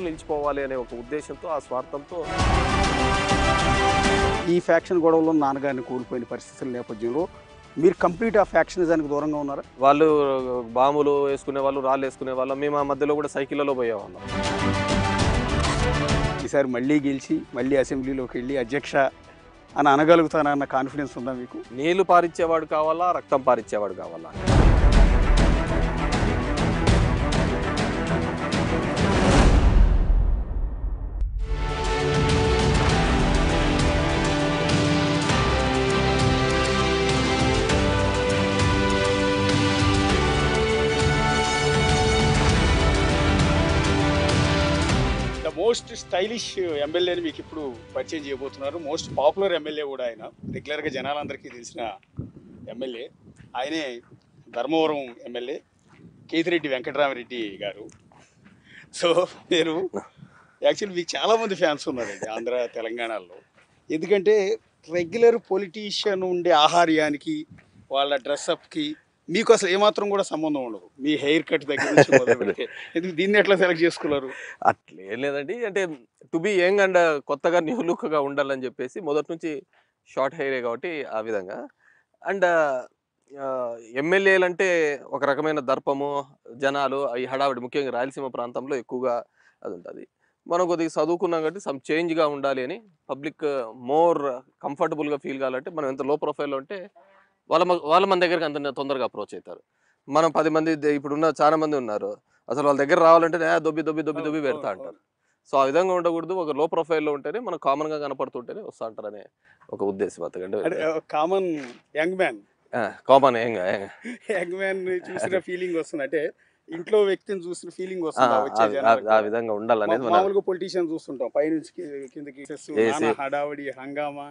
నిలిచిపోవాలి అనే ఒక ఉద్దేశంతో, ఆ స్వార్థంతో ఈ ఫ్యాక్షన్ గొడవలో నాన్నగారిని కోల్పోయిన పరిస్థితుల నేపథ్యంలో మీరు కంప్లీట్ ఆ ఫ్యాక్షనిజానికి దూరంగా ఉన్నారా? వాళ్ళు బాంబులు వేసుకునే వాళ్ళు, రాళ్ళు వేసుకునే వాళ్ళు, మేము ఆ మధ్యలో కూడా సైకిళ్ళలో పోయేవాళ్ళం. ఈసారి మళ్ళీ గెలిచి మళ్ళీ అసెంబ్లీలోకి వెళ్ళి అధ్యక్ష అని అనగలుగుతానన్న కాన్ఫిడెన్స్ ఉందా మీకు? నీళ్లు పారిచ్చేవాడు కావాలా, రక్తం పారిచ్చేవాడు కావాలా? మోస్ట్ స్టైలిష్ ఎమ్మెల్యేని మీకు ఇప్పుడు పరిచయం చేయబోతున్నారు. మోస్ట్ పాపులర్ ఎమ్మెల్యే కూడా ఆయన, రెగ్యులర్గా జనాలందరికీ తెలిసిన ఎమ్మెల్యే ఆయనే. ధర్మవరం ఎమ్మెల్యే కేతిరెడ్డి వెంకటరామరెడ్డి గారు. సో నేను యాక్చువల్లీ మీకు చాలామంది ఫ్యాన్స్ ఉన్నారండి ఆంధ్ర తెలంగాణలో. ఎందుకంటే రెగ్యులర్ పొలిటీషియన్ ఉండే ఆహార్యానికి, వాళ్ళ డ్రెస్అప్కి మీకు అసలు ఏమాత్రం కూడా సంబంధం ఉండదు. మీ హెయిర్ కట్ దగ్గర నుంచి మొదలుపెడితే ఎందుకు దీన్ని ఎట్లా సెలెక్ట్ చేసుకున్నారు? అట్లేం లేదండి. అంటే టు బి యంగ్ అండ్ కొత్తగా న్యూ లుక్గా ఉండాలని చెప్పేసి మొదటి నుంచి షార్ట్ హెయిరే కాబట్టి ఆ విధంగా. అండ్ ఎమ్మెల్యేలు అంటే ఒక రకమైన దర్పము, జనాలు ఈ హడావిడి, ముఖ్యంగా రాయలసీమ ప్రాంతంలో ఎక్కువగా అది ఉంటుంది. మనం కొద్దిగా చదువుకున్నాం కాబట్టి సమ్ చేంజ్గా ఉండాలి అని, పబ్లిక్ మోర్ కంఫర్టబుల్గా ఫీల్ కావాలంటే మనం ఎంత లో ప్రొఫైల్లో ఉంటే వాళ్ళ మన దగ్గరికి అంత తొందరగా అప్రోచ్ అవుతారు. మనం 10 మంది ఇప్పుడున్న చాలా మంది ఉన్నారు, అసలు వాళ్ళ దగ్గర రావాలంటే దొబ్బి దొబ్బి దొబ్బి దొబ్బి పెడతా అంటారు. సో ఆ విధంగా ఉండకూడదు. ఒక లో ప్రొఫైల్లో ఉంటేనే మనం కామన్గా కనపడుతుంటేనే వస్తూ అంటారు అనే ఒక ఉద్దేశం. అంటే common young man, common young man చూసిన ఫీలింగ్ వస్తుంది. అంటే ఇంట్లో వ్యక్తిని చూసిన ఫీలింగ్ వస్తుంది. ఆ విధంగా ఉండాలనేది. మామూలుగా పొలిటీషియన్ చూస్తుంటాం పైనుంచి కిందకి హడావడి, హంగామా,